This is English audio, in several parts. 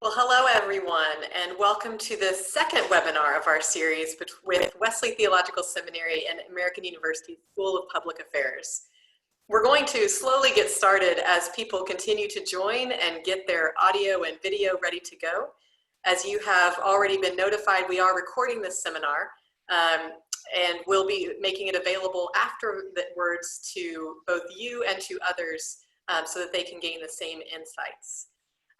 Well, hello everyone, and welcome to the second webinar of our series with Wesley Theological Seminary and American University School of Public Affairs. We're going to slowly get started as people continue to join and get their audio and video ready to go. As you have already been notified, we are recording this seminar and we'll be making it available afterwards to both you and to others so that they can gain the same insights.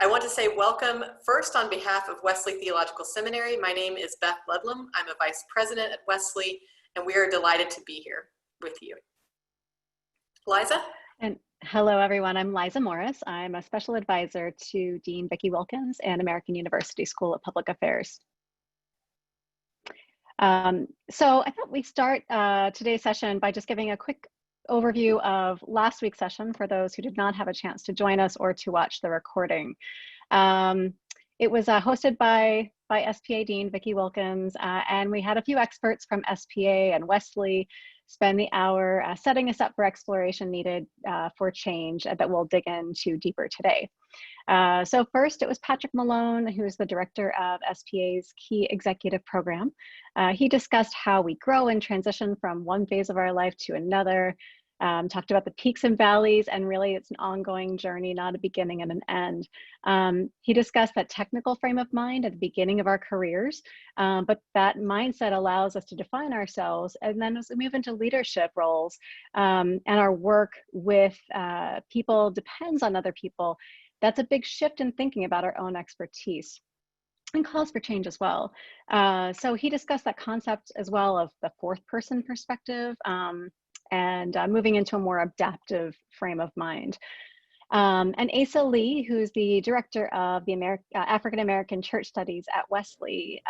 I want to say welcome first on behalf of Wesley Theological Seminary. My name is Beth Ludlam. I'm a vice president at Wesley, and we are delighted to be here with you. Liza? And hello, everyone. I'm Liza Morris. I'm a special advisor to Dean Vicki Wilkins and American University School of Public Affairs. So I thought we'd start today's session by just giving a quick overview of last week's session for those who did not have a chance to join us or to watch the recording. It was hosted by SPA Dean Vicki Wilkins, and we had a few experts from SPA and Wesley spend the hour setting us up for exploration needed for change that we'll dig into deeper today. So first, it was Patrick Malone, who is the director of SPA's Key Executive Program. He discussed how we grow and transition from one phase of our life to another, talked about the peaks and valleys, and really it's an ongoing journey, not a beginning and an end. He discussed that technical frame of mind at the beginning of our careers, but that mindset allows us to define ourselves, and then as we move into leadership roles and our work with people depends on other people, that's a big shift in thinking about our own expertise and calls for change as well. So he discussed that concept as well of the fourth person perspective, and moving into a more adaptive frame of mind. And Asa Lee, who's the director of the African American Church Studies at Wesley,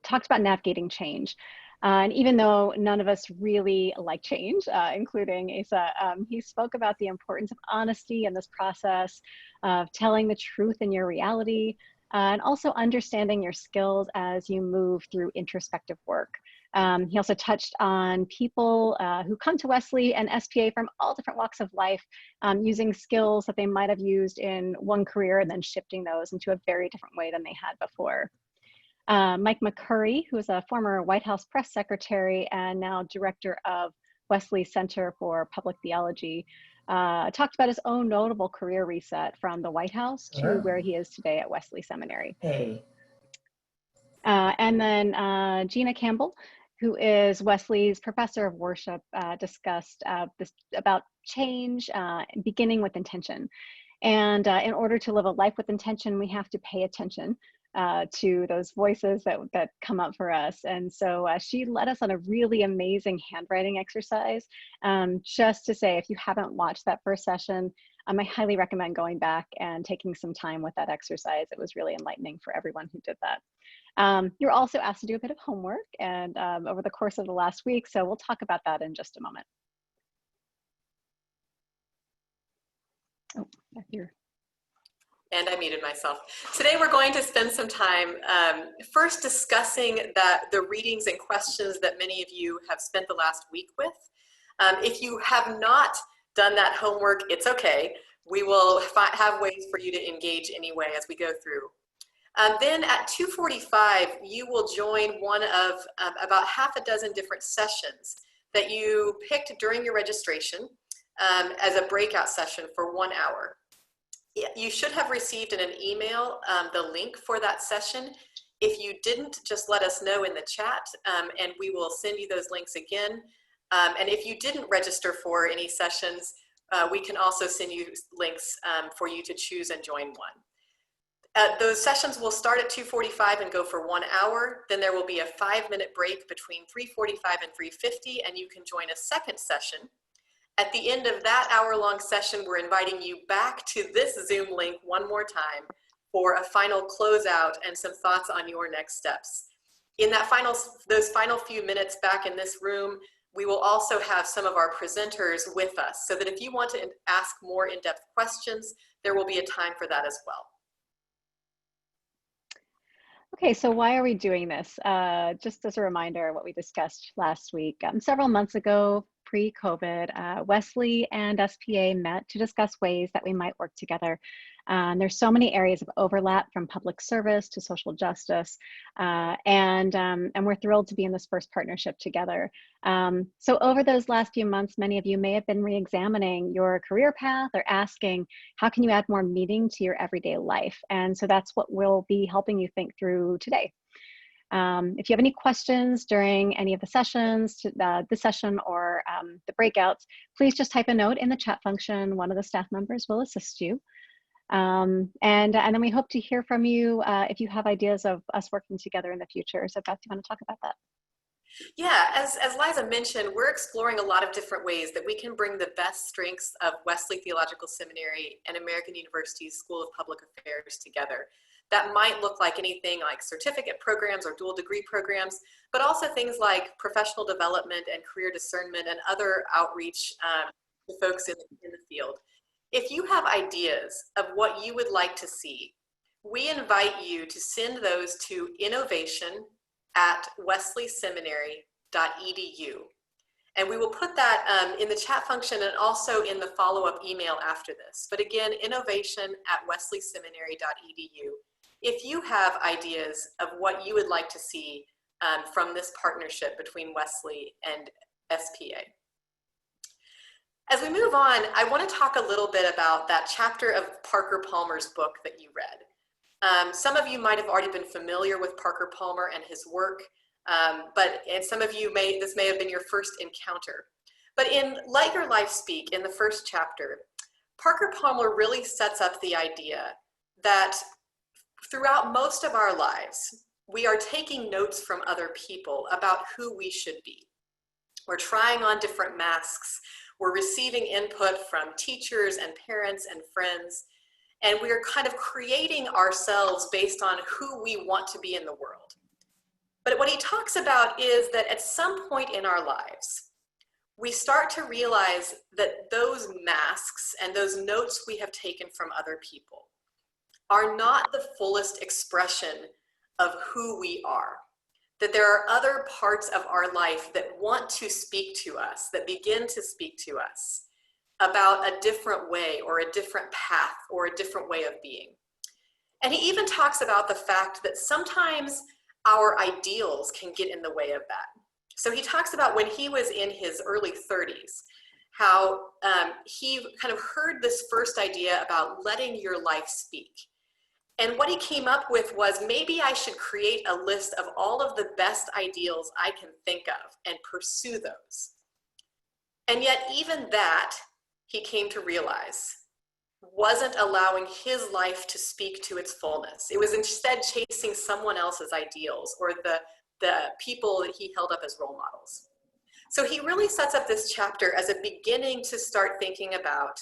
talked about navigating change. And even though none of us really like change, including Asa, he spoke about the importance of honesty in this process, of telling the truth in your reality, and also understanding your skills as you move through introspective work. He also touched on people who come to Wesley and SPA from all different walks of life, using skills that they might have used in one career and then shifting those into a very different way than they had before. Mike McCurry, who is a former White House press secretary and now director of Wesley Center for Public Theology, talked about his own notable career reset from the White House to where he is today at Wesley Seminary. Hey. And then Gina Campbell, who is Wesley's professor of worship, discussed this about change, beginning with intention. And in order to live a life with intention, we have to pay attention to those voices that come up for us. And so she led us on a really amazing handwriting exercise. Just to say, if you haven't watched that first session, I highly recommend going back and taking some time with that exercise. It was really enlightening for everyone who did that. You're also asked to do a bit of homework and over the course of the last week, so we'll talk about that in just a moment. Oh, here. And I muted myself. Today we're going to spend some time first discussing the readings and questions that many of you have spent the last week with. If you have not done that homework, it's okay. We will have ways for you to engage anyway as we go through. Then at 2:45, you will join one of about half a dozen different sessions that you picked during your registration as a breakout session for 1 hour. You should have received in an email the link for that session. If you didn't, just let us know in the chat and we will send you those links again. And if you didn't register for any sessions, we can also send you links for you to choose and join one. Those sessions will start at 2:45 and go for 1 hour. Then there will be a 5-minute break between 3:45 and 3:50, and you can join a second session. At the end of that hour-long session, we're inviting you back to this Zoom link one more time for a final closeout and some thoughts on your next steps. In those final few minutes back in this room, we will also have some of our presenters with us, so that if you want to ask more in-depth questions, there will be a time for that as well. Okay, so why are we doing this? Just as a reminder, what we discussed last week. Several months ago, pre-COVID, Wesley and SPA met to discuss ways that we might work together. There's so many areas of overlap, from public service to social justice, and we're thrilled to be in this first partnership together. So over those last few months, many of you may have been re-examining your career path or asking, how can you add more meaning to your everyday life? And so that's what we'll be helping you think through today. If you have any questions during any of the sessions, this session or the breakouts, please just type a note in the chat function. One of the staff members will assist you. And then we hope to hear from you if you have ideas of us working together in the future. So Beth, do you want to talk about that? Yeah, as Liza mentioned, we're exploring a lot of different ways that we can bring the best strengths of Wesley Theological Seminary and American University's School of Public Affairs together. That might look like anything like certificate programs or dual degree programs, but also things like professional development and career discernment and other outreach to folks in the field. If you have ideas of what you would like to see, we invite you to send those to innovation@wesleyseminary.edu. And we will put that in the chat function and also in the follow-up email after this. But again, innovation@wesleyseminary.edu. If you have ideas of what you would like to see from this partnership between Wesley and SPA. As we move on, I want to talk a little bit about that chapter of Parker Palmer's book that you read. Some of you might have already been familiar with Parker Palmer and his work, and some of you this may have been your first encounter. But in Let Your Life Speak, in the first chapter, Parker Palmer really sets up the idea that throughout most of our lives, we are taking notes from other people about who we should be. We're trying on different masks. We're receiving input from teachers and parents and friends, and we're kind of creating ourselves based on who we want to be in the world. But what he talks about is that at some point in our lives, we start to realize that those masks and those notes we have taken from other people are not the fullest expression of who we are. That there are other parts of our life that want to speak to us, that begin to speak to us about a different way or a different path or a different way of being. And he even talks about the fact that sometimes our ideals can get in the way of that. So he talks about when he was in his early 30s, how he kind of heard this first idea about letting your life speak. And what he came up with was, maybe I should create a list of all of the best ideals I can think of and pursue those. And yet even that, he came to realize, wasn't allowing his life to speak to its fullness. It was instead chasing someone else's ideals or the people that he held up as role models. So he really sets up this chapter as a beginning to start thinking about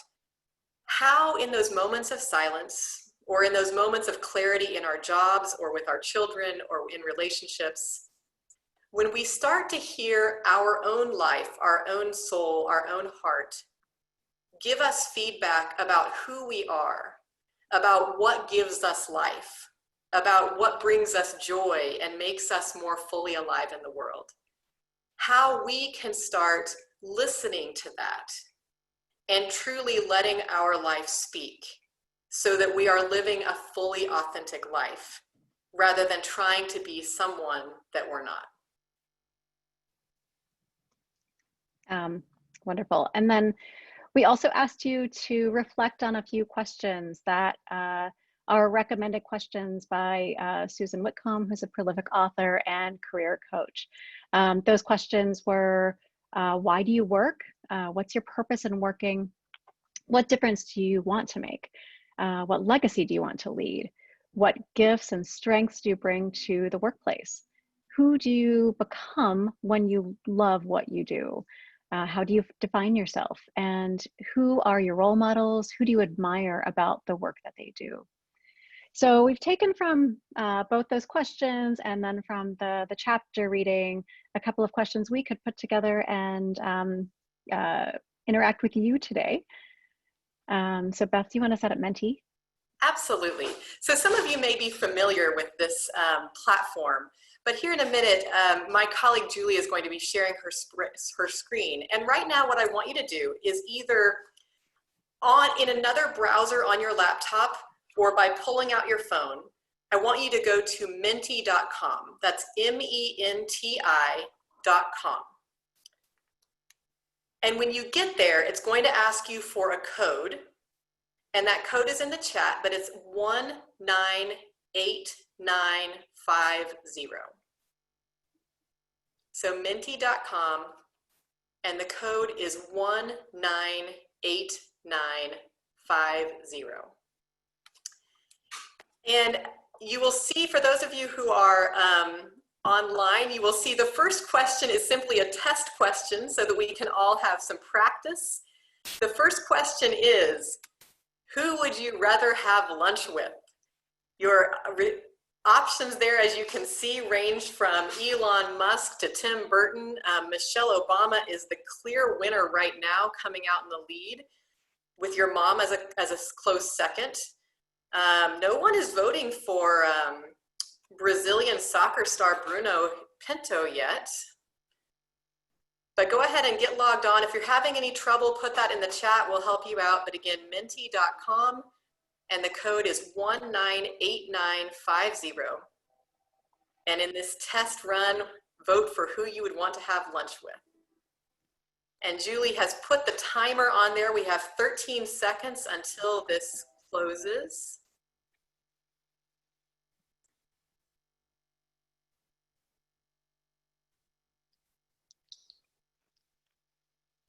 how in those moments of silence, or in those moments of clarity in our jobs or with our children or in relationships, when we start to hear our own life, our own soul, our own heart, give us feedback about who we are, about what gives us life, about what brings us joy and makes us more fully alive in the world, how we can start listening to that and truly letting our life speak, so that we are living a fully authentic life rather than trying to be someone that we're not. Wonderful. And then we also asked you to reflect on a few questions that are recommended questions by Susan Whitcomb, who's a prolific author and career coach. Those questions were, why do you work? What's your purpose in working? What difference do you want to make? What legacy do you want to lead? What gifts and strengths do you bring to the workplace? Who do you become when you love what you do? How do you define yourself? And who are your role models? Who do you admire about the work that they do? So we've taken from both those questions and then from the chapter reading a couple of questions we could put together and interact with you today. So Beth, do you want to set up Menti? Absolutely. So some of you may be familiar with this platform, but here in a minute, my colleague Julie is going to be sharing her screen. And right now what I want you to do is either in another browser on your laptop or by pulling out your phone, I want you to go to menti.com. That's MENTI.com. And when you get there, it's going to ask you for a code. And that code is in the chat, but it's 198950. So menti.com, and the code is 198950. And you will see, for those of you who are online, you will see the first question is simply a test question so that we can all have some practice. The first question is, who would you rather have lunch with? Your options there, as you can see, range from Elon Musk to Tim Burton. Michelle Obama is the clear winner right now, coming out in the lead, with your mom as a close second. No one is voting for Brazilian soccer star Bruno Pinto yet. But go ahead and get logged on. If you're having any trouble, put that in the chat. We'll help you out. But again, menti.com, and the code is 198950. And in this test run, vote for who you would want to have lunch with. And Julie has put the timer on there. We have 13 seconds until this closes.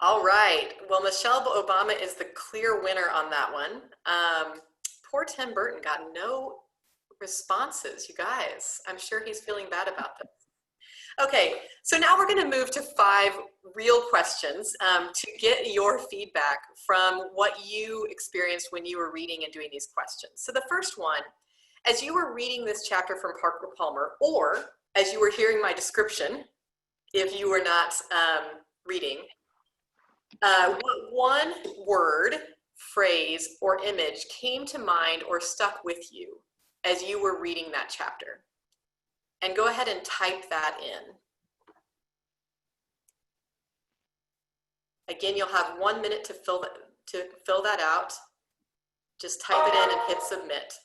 All right, well, Michelle Obama is the clear winner on that one. Poor Tim Burton got no responses, you guys. I'm sure he's feeling bad about this. Okay, so now we're gonna move to 5 real questions to get your feedback from what you experienced when you were reading and doing these questions. So the first one, as you were reading this chapter from Parker Palmer, or as you were hearing my description, if you were not reading, what one word, phrase, or image came to mind or stuck with you as you were reading that chapter? And go ahead and type that in. Again, you'll have 1 minute to fill that out. Just type it in and hit submit.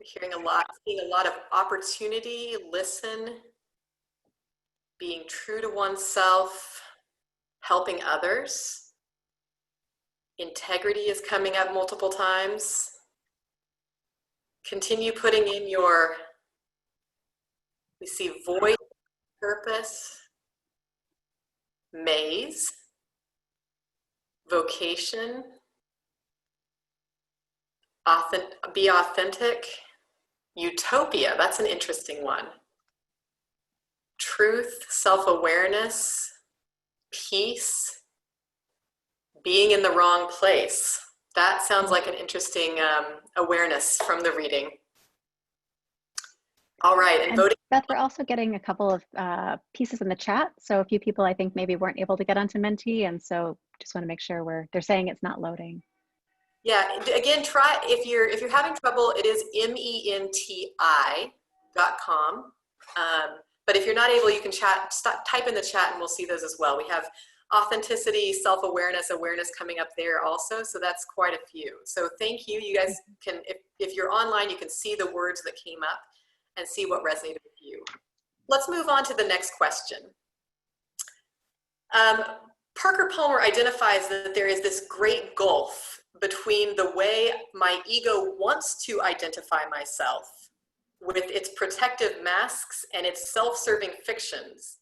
We're hearing a lot, seeing a lot of opportunity, listen, being true to oneself, helping others. Integrity is coming up multiple times. Continue putting in your, we see voice, purpose, maze, vocation, be authentic, utopia, that's an interesting one. Truth, self-awareness, peace, being in the wrong place. That sounds like an interesting awareness from the reading. All right, and voting. Beth, we're also getting a couple of pieces in the chat. So a few people I think maybe weren't able to get onto Menti, and so just want to make sure they're saying it's not loading. Yeah, again, try, if you're having trouble, it is menti.com. But if you're not able, you can type in the chat and we'll see those as well. We have authenticity, self-awareness, awareness coming up there also. So that's quite a few. So thank you. You guys can, if you're online, you can see the words that came up and see what resonated with you. Let's move on to the next question. Parker Palmer identifies that there is this great gulf between the way my ego wants to identify myself with its protective masks and its self-serving fictions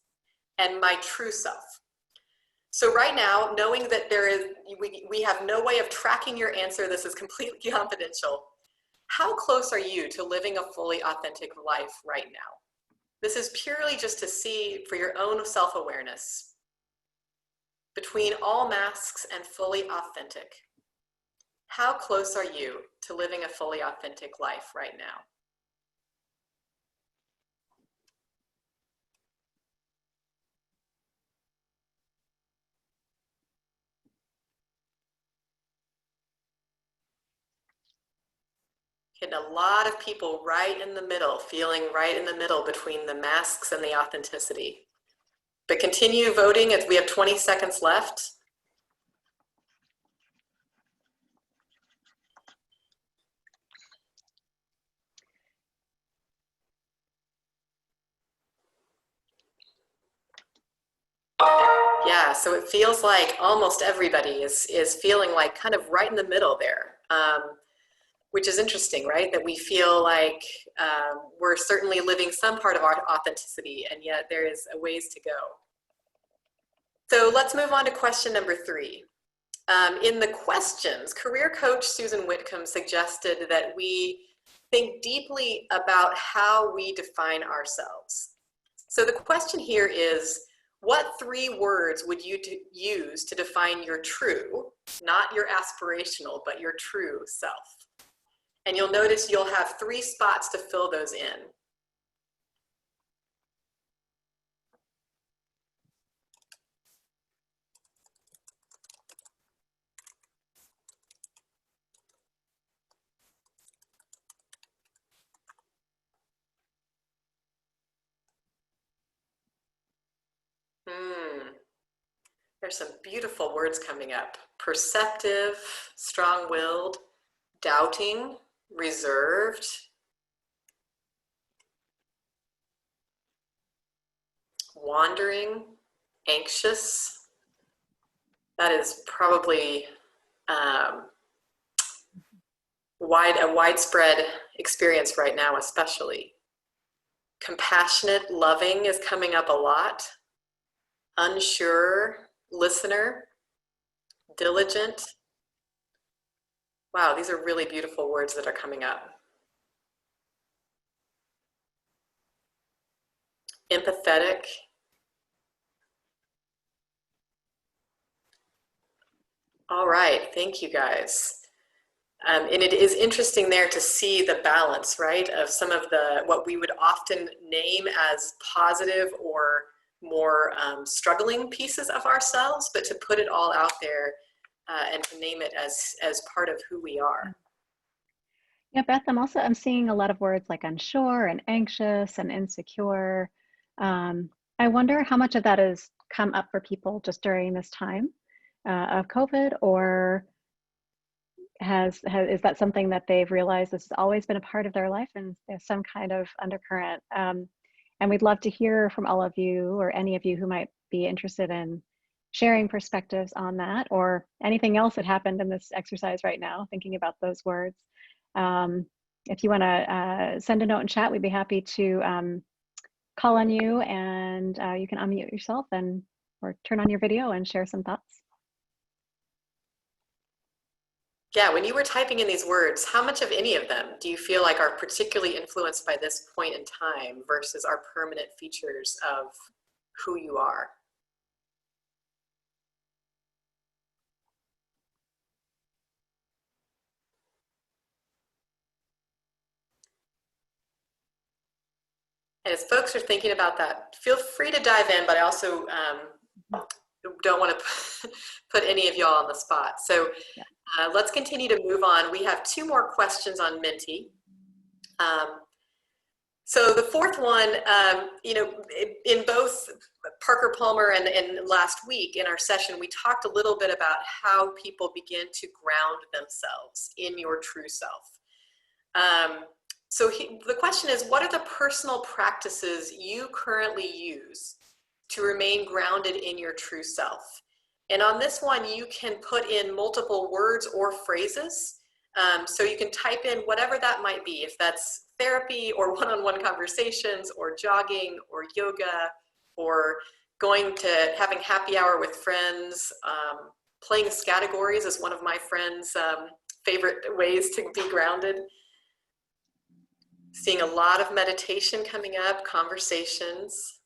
and my true self. So right now, knowing that we have no way of tracking your answer, this is completely confidential. How close are you to living a fully authentic life right now? This is purely just to see for your own self-awareness. Between all masks and fully authentic, how close are you to living a fully authentic life right now? Hitting a lot of people right in the middle, feeling right in the middle between the masks and the authenticity. But continue voting as we have 20 seconds left. Yeah, so it feels like almost everybody is feeling like kind of right in the middle there, which is interesting, right? That we feel like we're certainly living some part of our authenticity, and yet there is a ways to go. So let's move on to question number 3. In the questions, career coach Susan Whitcomb suggested that we think deeply about how we define ourselves. So the question here is, what 3 words would you use to define your true, not your aspirational, but your true self? And you'll notice you'll have 3 spots to fill those in. There's some beautiful words coming up. Perceptive, strong-willed, doubting, reserved, wandering, anxious. That is probably a widespread experience right now, especially. Compassionate, loving is coming up a lot. Unsure, listener, diligent. Wow, these are really beautiful words that are coming up. Empathetic. All right, thank you guys. And it is interesting there to see the balance, right, of some of what we would often name as positive or more struggling pieces of ourselves, but to put it all out there and to name it as part of who we are. Yeah, Beth, I'm seeing a lot of words like unsure and anxious and insecure. I wonder how much of that has come up for people just during this time of COVID, or is that something that they've realized this has always been a part of their life and there's some kind of undercurrent? And we'd love to hear from all of you or any of you who might be interested in sharing perspectives on that, or anything else that happened in this exercise right now, thinking about those words. If you want to send a note in chat, we'd be happy to call on you, and you can unmute yourself or turn on your video and share some thoughts. Yeah, when you were typing in these words, how much of any of them do you feel like are particularly influenced by this point in time versus are permanent features of who you are? And as folks are thinking about that, feel free to dive in, but I also don't want to put any of y'all on the spot. So let's continue to move on. We have 2 more questions on Menti. So the 4th one, in both Parker Palmer and last week in our session, we talked a little bit about how people begin to ground themselves in your true self. So the question is, what are the personal practices you currently use to remain grounded in your true self? And on this one, you can put in multiple words or phrases. So you can type in whatever that might be, if that's therapy or one-on-one conversations or jogging or yoga or going to having happy hour with friends. Playing categories is one of my friends' favorite ways to be grounded. Seeing a lot of meditation coming up, conversations.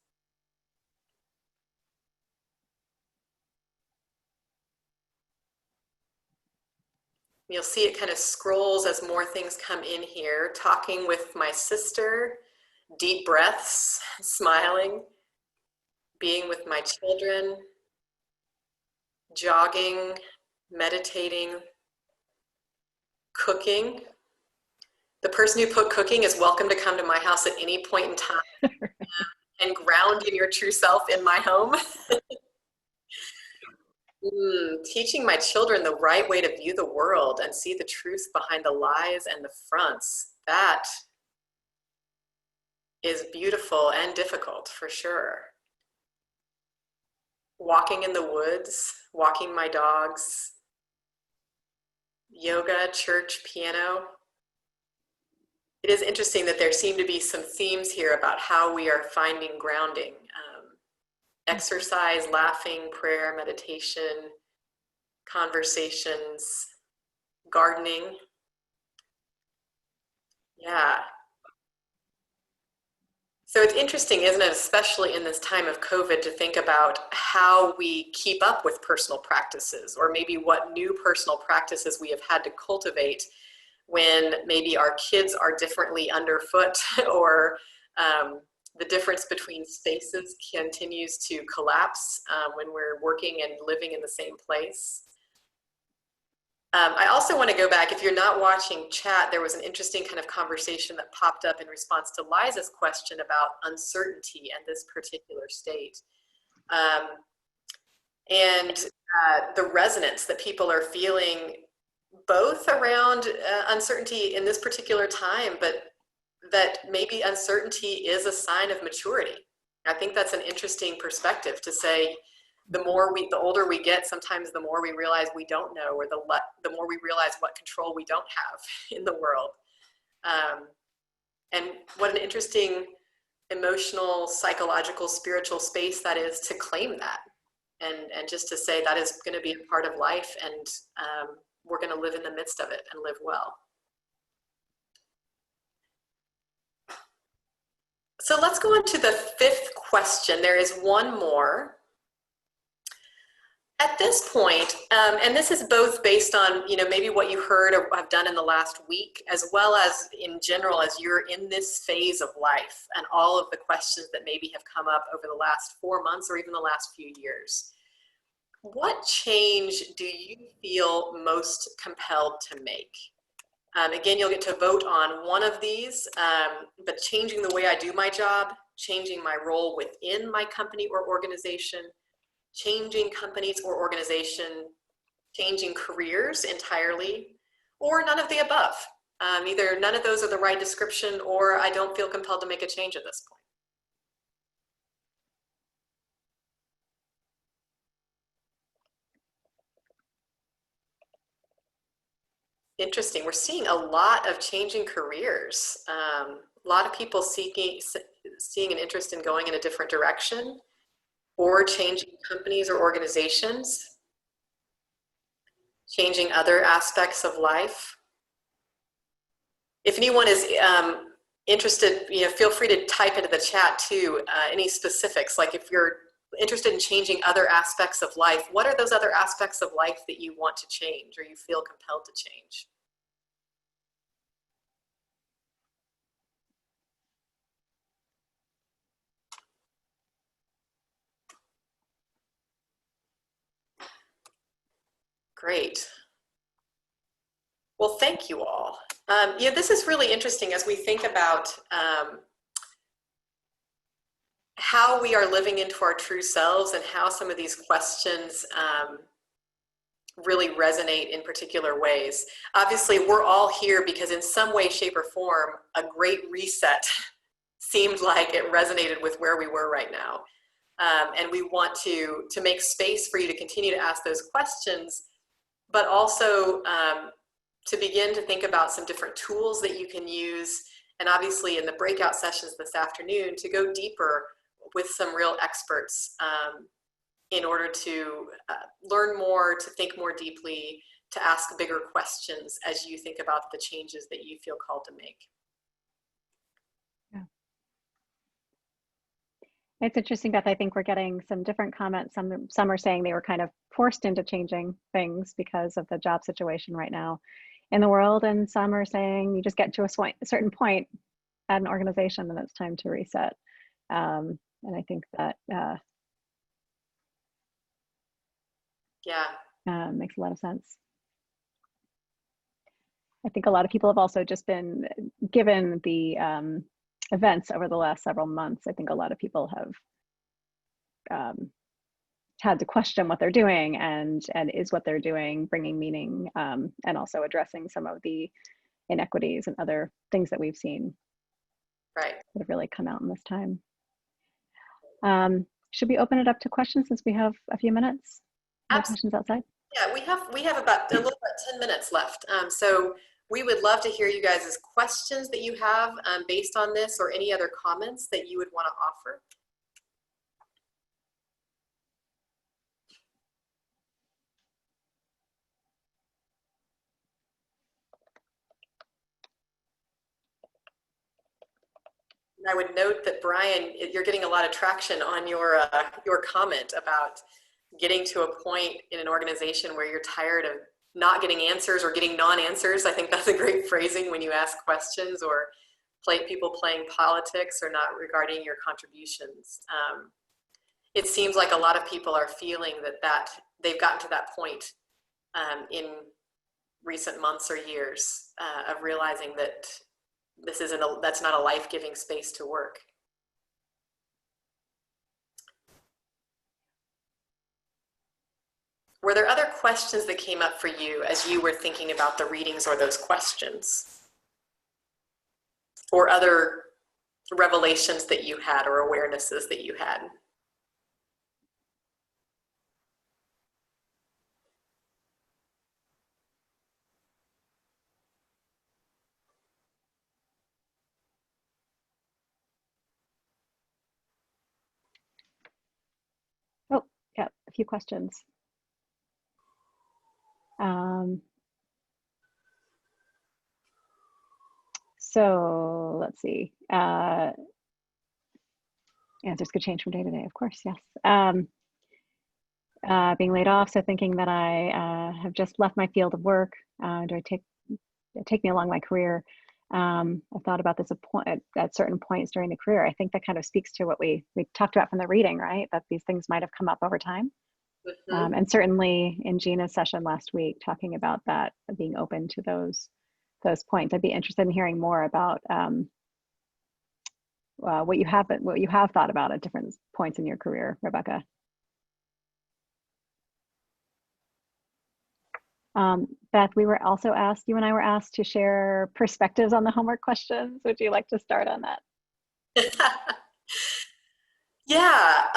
You'll see it kind of scrolls as more things come in here. Talking with my sister, deep breaths, smiling, being with my children, jogging, meditating, cooking. The person who put cooking is welcome to come to my house at any point in time and ground in your true self in my home. Teaching my children the right way to view the world and see the truth behind the lies and the fronts. That is beautiful and difficult for sure. Walking in the woods, walking my dogs, yoga, church, piano. It is interesting that there seem to be some themes here about how we are finding grounding. Exercise, laughing, prayer, meditation, conversations, gardening. Yeah. So it's interesting, isn't it, especially in this time of COVID, to think about how we keep up with personal practices, or maybe what new personal practices we have had to cultivate when maybe our kids are differently underfoot, or the difference between spaces continues to collapse when we're working and living in the same place. I also want to go back, if you're not watching chat, there was an interesting kind of conversation that popped up in response to Liza's question about uncertainty and this particular state. And the resonance that people are feeling both around uncertainty in this particular time, but that maybe uncertainty is a sign of maturity. I think that's an interesting perspective to say, the older we get, sometimes the more we realize we don't know, or the more we realize what control we don't have in the world. And what an interesting emotional, psychological, spiritual space that is to claim that. And just to say that is going to be a part of life, and we're going to live in the midst of it and live well. So let's go on to the fifth question. There is one more. At this point, and this is both based on, maybe what you heard or have done in the last week, as well as in general, as you're in this phase of life and all of the questions that maybe have come up over the last 4 months or even the last few years. What change do you feel most compelled to make? Again, you'll get to vote on one of these, but changing the way I do my job, changing my role within my company or organization, changing companies or organization, changing careers entirely, or none of the above. Either none of those are the right description, or I don't feel compelled to make a change at this point. Interesting. We're seeing a lot of changing careers. A lot of people seeing an interest in going in a different direction, or changing companies or organizations, changing other aspects of life. If anyone is interested, feel free to type into the chat too, any specifics, like if you're interested in changing other aspects of life, what are those other aspects of life that you want to change or you feel compelled to change? Great. Well, thank you all. This is really interesting as we think about how we are living into our true selves, and how some of these questions really resonate in particular ways. Obviously, we're all here because in some way, shape, or form, a great reset seemed like it resonated with where we were right now. And we want to make space for you to continue to ask those questions, but also to begin to think about some different tools that you can use, and obviously in the breakout sessions this afternoon, to go deeper with some real experts in order to learn more, to think more deeply, to ask bigger questions as you think about the changes that you feel called to make. Yeah. It's interesting, Beth. I think we're getting some different comments. Some are saying they were kind of forced into changing things because of the job situation right now in the world, and some are saying you just get to a certain point at an organization and it's time to reset. And I think that makes a lot of sense. I think a lot of people have also just been given the events over the last several months. I think a lot of people have had to question what they're doing and is what they're doing bringing meaning, and also addressing some of the inequities and other things that we've seen Right. that have really come out in this time. Should we open it up to questions since we have a few minutes? Any questions outside? Yeah, we have about a little about 10 minutes left. So we would love to hear you guys' questions that you have based on this, or any other comments that you would want to offer. And I would note that, Brian, you're getting a lot of traction on your comment about getting to a point in an organization where you're tired of not getting answers or getting non-answers. I think that's a great phrasing when you ask questions or people playing politics or not regarding your contributions. It seems like a lot of people are feeling that they've gotten to that point in recent months or years of realizing that that's not a life-giving space to work. Were there other questions that came up for you as you were thinking about the readings or those questions? Or other revelations that you had or awarenesses that you had? Oh, yeah, a few questions. So let's see. Answers could change from day to day, of course, yes. Being laid off, so thinking that I have just left my field of work. Do I take me along my career? I thought about this at certain points during the career. I think that kind of speaks to what we talked about from the reading, right? That these things might have come up over time. Mm-hmm. And certainly in Gina's session last week, talking about that, being open to those points. I'd be interested in hearing more about what you have thought about at different points in your career, Rebecca. Beth, you and I were asked to share perspectives on the homework questions. Would you like to start on that? Yeah.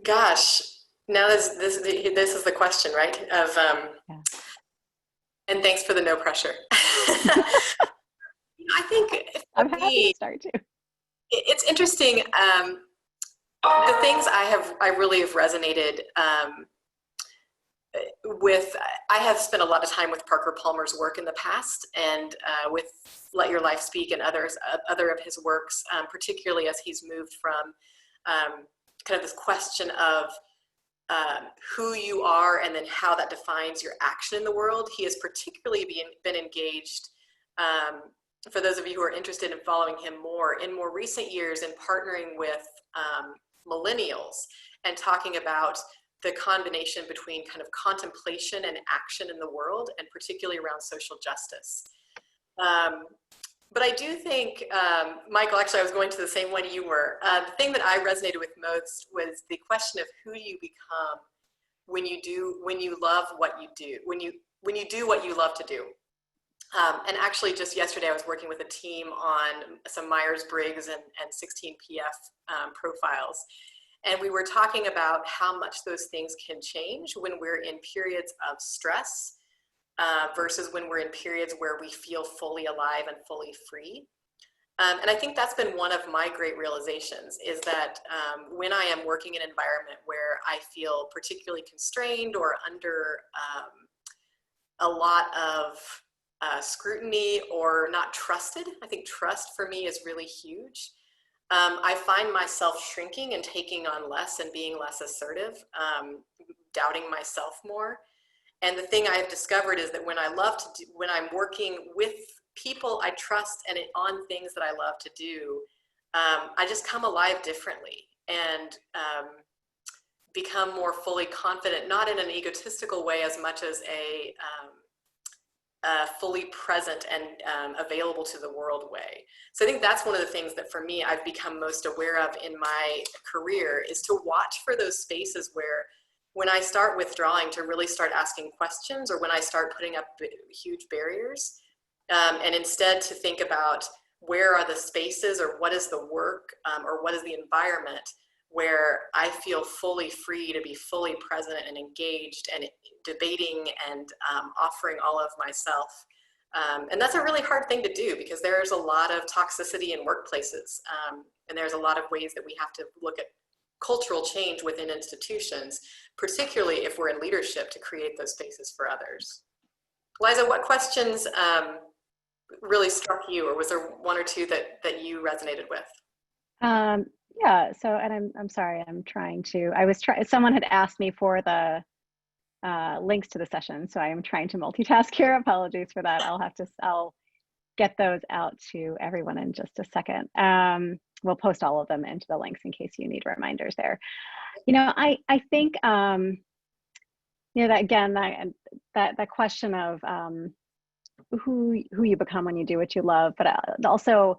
Gosh, now this is the question, right? Of Yeah. And thanks for the no pressure. I think I'm happy to start too. It's interesting. The things I really have resonated with. I have spent a lot of time with Parker Palmer's work in the past, and with Let Your Life Speak and other of his works, particularly as he's moved from kind of this question of who you are and then how that defines your action in the world. He has particularly been engaged, for those of you who are interested in following him more, in more recent years in partnering with millennials and talking about the combination between kind of contemplation and action in the world, and particularly around social justice. But I do think, Michael, actually I was going to the same one you were. The thing that I resonated with most was the question of who you become when you love what you do, when you do what you love to do. And actually just yesterday I was working with a team on some Myers-Briggs and 16PF profiles. And we were talking about how much those things can change when we're in periods of stress versus when we're in periods where we feel fully alive and fully free. And I think that's been one of my great realizations, is that when I am working in an environment where I feel particularly constrained or under a lot of scrutiny or not trusted, I think trust for me is really huge. I find myself shrinking and taking on less and being less assertive, doubting myself more. And the thing I have discovered is that when I'm working with people I trust and on things that I love to do, I just come alive differently. And become more fully confident, not in an egotistical way as much as a fully present and available to the world way. So I think that's one of the things that for me I've become most aware of in my career, is to watch for those spaces where when I start withdrawing, to really start asking questions, or when I start putting up huge barriers, and instead to think about where are the spaces, or what is the work, or what is the environment where I feel fully free to be fully present and engaged and debating and offering all of myself. And that's a really hard thing to do, because there's a lot of toxicity in workplaces. And there's a lot of ways that we have to look at cultural change within institutions, particularly if we're in leadership, to create those spaces for others. Liza, what questions really struck you, or was there one or two that you resonated with? Yeah, so, and I'm sorry, someone had asked me for the links to the session, so I am trying to multitask here. Apologies for that. I'll get those out to everyone in just a second. We'll post all of them into the links in case you need reminders there. I think, that again, that question of who you become when you do what you love, but also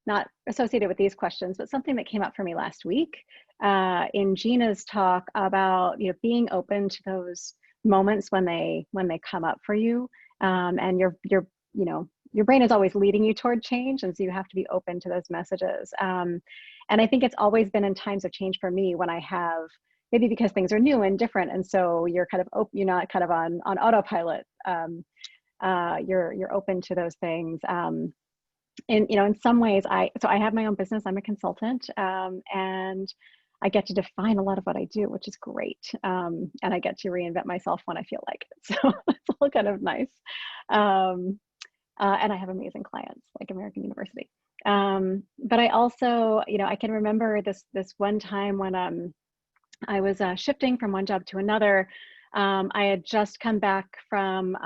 not associated with these questions, but something that came up for me last week in Gina's talk about being open to those moments when they come up for you, and your brain is always leading you toward change, and so you have to be open to those messages. And I think it's always been in times of change for me, when I have, maybe because things are new and different, and so you're kind of open, you're not kind of on autopilot. You're open to those things. In some ways, I have my own business. I'm a consultant, and I get to define a lot of what I do, which is great. And I get to reinvent myself when I feel like it. So it's all kind of nice. And I have amazing clients like American University. But I also, I can remember this one time when I was shifting from one job to another. I had just come back from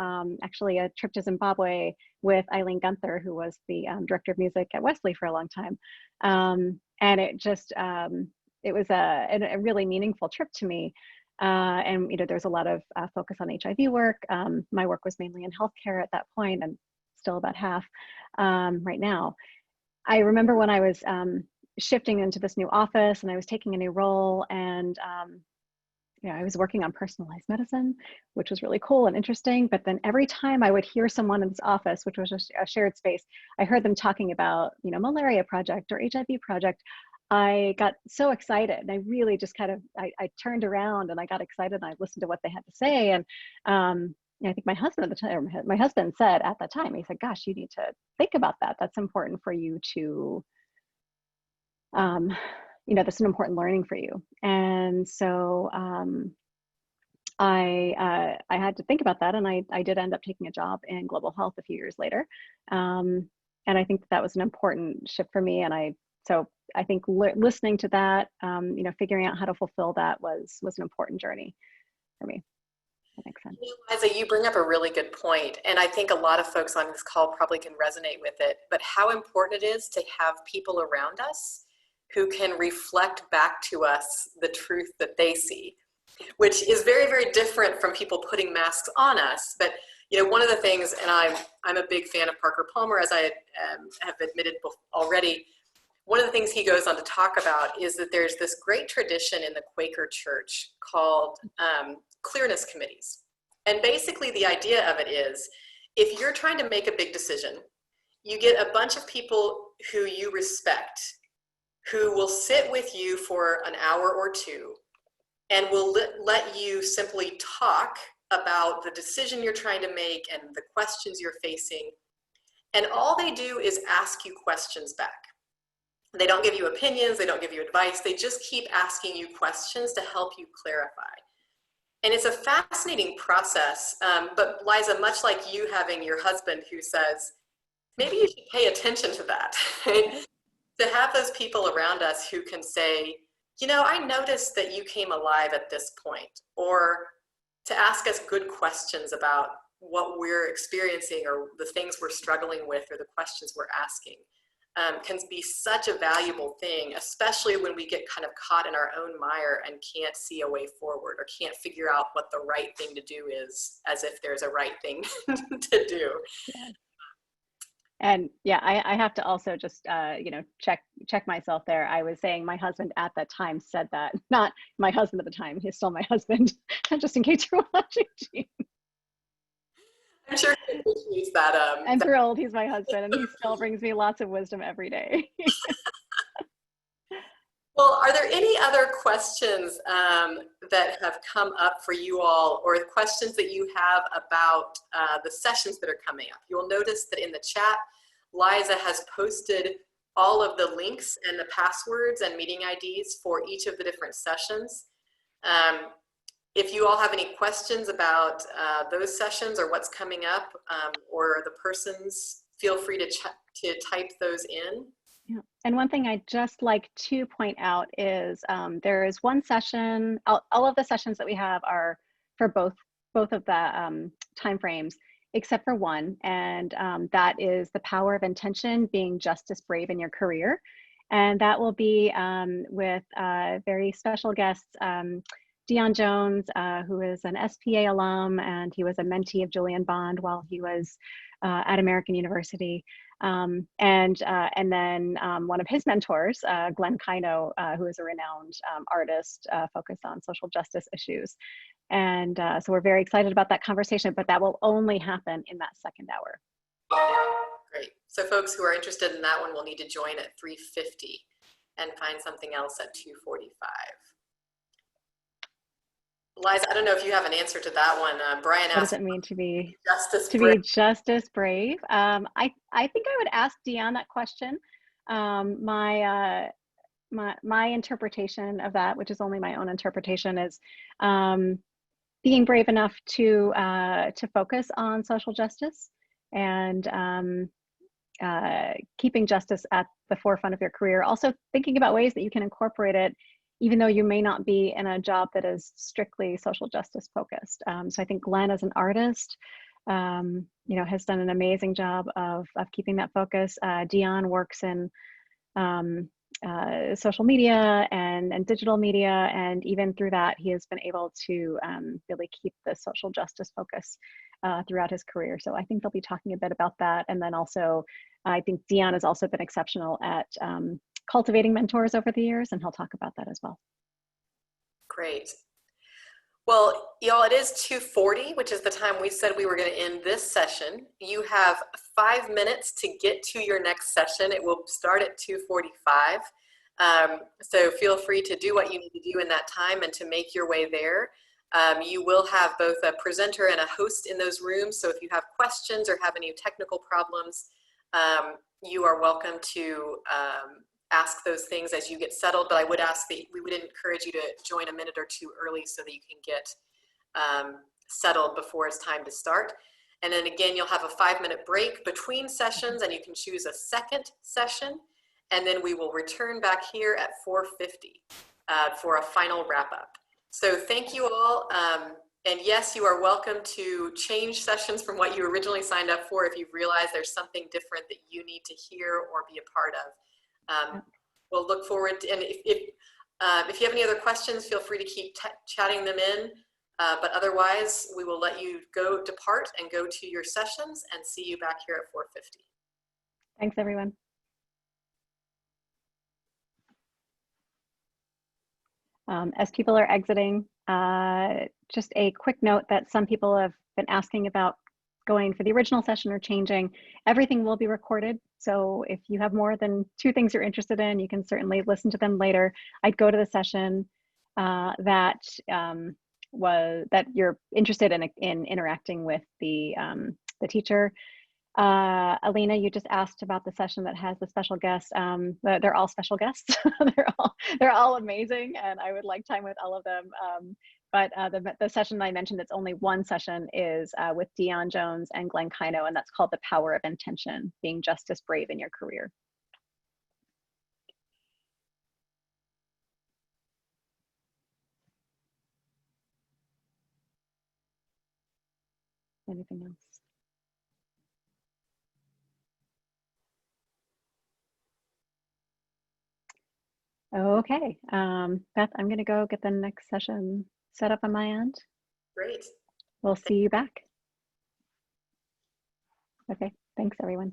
actually a trip to Zimbabwe with Eileen Gunther, who was the director of music at Wesley for a long time. And it just, it was a really meaningful trip to me. And, there's a lot of focus on HIV work. My work was mainly in healthcare at that point, and still about half right now. I remember when I was shifting into this new office, and I was taking a new role, and I was working on personalized medicine, which was really cool and interesting. But then every time I would hear someone in this office, which was a shared space, I heard them talking about, malaria project or HIV project. I got so excited, and I really just kind of, I turned around and I got excited, and I listened to what they had to say. And I think my husband at the time, my husband said at the time, he said, "Gosh, you need to think about that. That's important for you to, that's an important learning for you." And so I had to think about that, and I did end up taking a job in global health a few years later. And I think that was an important shift for me. And so I think listening to that, figuring out how to fulfill that was an important journey for me. That makes sense. Liza, you bring up a really good point, and I think a lot of folks on this call probably can resonate with it, but how important it is to have people around us who can reflect back to us the truth that they see, which is very, very different from people putting masks on us. But one of the things, and I'm a big fan of Parker Palmer, as I have admitted already, one of the things he goes on to talk about is that there's this great tradition in the Quaker Church called clearness committees. And basically the idea of it is, if you're trying to make a big decision, you get a bunch of people who you respect, who will sit with you for an hour or two, and will let you simply talk about the decision you're trying to make and the questions you're facing. And all they do is ask you questions back. They don't give you opinions, they don't give you advice, they just keep asking you questions to help you clarify. And it's a fascinating process, but Liza, much like you having your husband who says, maybe you should pay attention to that. To have those people around us who can say, I noticed that you came alive at this point, or to ask us good questions about what we're experiencing or the things we're struggling with or the questions we're asking. can be such a valuable thing, especially when we get kind of caught in our own mire and can't see a way forward or can't figure out what the right thing to do is, as if there's a right thing to do. Yeah. And yeah, I have to also just check myself there. I was saying my husband at that time said that, not my husband at the time. He's still my husband, just in case you're watching. I'm sure he appreciates that. I'm thrilled he's my husband, and he still brings me lots of wisdom every day. Well, are there any other questions that have come up for you all, or questions that you have about the sessions that are coming up? You'll notice that in the chat, Liza has posted all of the links and the passwords and meeting IDs for each of the different sessions. If you all have any questions about those sessions or what's coming up, or the persons, feel free to type those in. Yeah. And one thing I'd just like to point out is there is one session, all of the sessions that we have are for both of the time frames, except for one, and that is the power of intention, being just as brave in your career. And that will be with very special guests, Dion Jones, who is an SPA alum, and he was a mentee of Julian Bond while he was at American University. And then one of his mentors, Glenn Kino, who is a renowned artist focused on social justice issues. And so we're very excited about that conversation, but that will only happen in that second hour. Great. So folks who are interested in that one will need to join at 3:50 and find something else at 2:45. Liza, I don't know if you have an answer to that one. Brian asked, what does it mean to be justice brave? I think I would ask Dion that question. My interpretation of that, which is only my own interpretation, is being brave enough to focus on social justice and keeping justice at the forefront of your career. Also thinking about ways that you can incorporate it, even though you may not be in a job that is strictly social justice focused. So I think Glenn, as an artist, has done an amazing job of keeping that focus. Dion works in social media and digital media, and even through that, he has been able to really keep the social justice focus throughout his career. So I think they'll be talking a bit about that. And then also, I think Dion has also been exceptional at cultivating mentors over the years, and he'll talk about that as well. Great. Well, y'all, it is 2:40, which is the time we said we were going to end this session. You have 5 minutes to get to your next session. It will start at 2:45. So feel free to do what you need to do in that time and to make your way there. You will have both a presenter and a host in those rooms. So if you have questions or have any technical problems, you are welcome to ask those things as you get settled, but I would ask that we would encourage you to join a minute or two early so that you can get settled before it's time to start. And then again, you'll have a 5-minute break between sessions, and you can choose a second session, and then we will return back here at 4:50 for a final wrap up. So thank you all. And yes, you are welcome to change sessions from what you originally signed up for if you realize there's something different that you need to hear or be a part of. We'll look forward to, and if you have any other questions, feel free to keep chatting them in, but otherwise we will let you depart and go to your sessions, and see you back here at 4:50. Thanks, everyone. As people are exiting, just a quick note that some people have been asking about going for the original session or changing. Everything will be recorded. So if you have more than 2 things you're interested in, you can certainly listen to them later. I'd go to the session that you're interested in interacting with the teacher. Alina, you just asked about the session that has the special guests. They're all special guests. they're all amazing, and I would like time with all of them. But the session I mentioned, that's only one session, is with Dion Jones and Glenn Kino, and that's called The Power of Intention, being just as brave in your career. Anything else? Okay, Beth, I'm gonna go get the next session set up on my end. Great. We'll see you back. Okay, thanks everyone.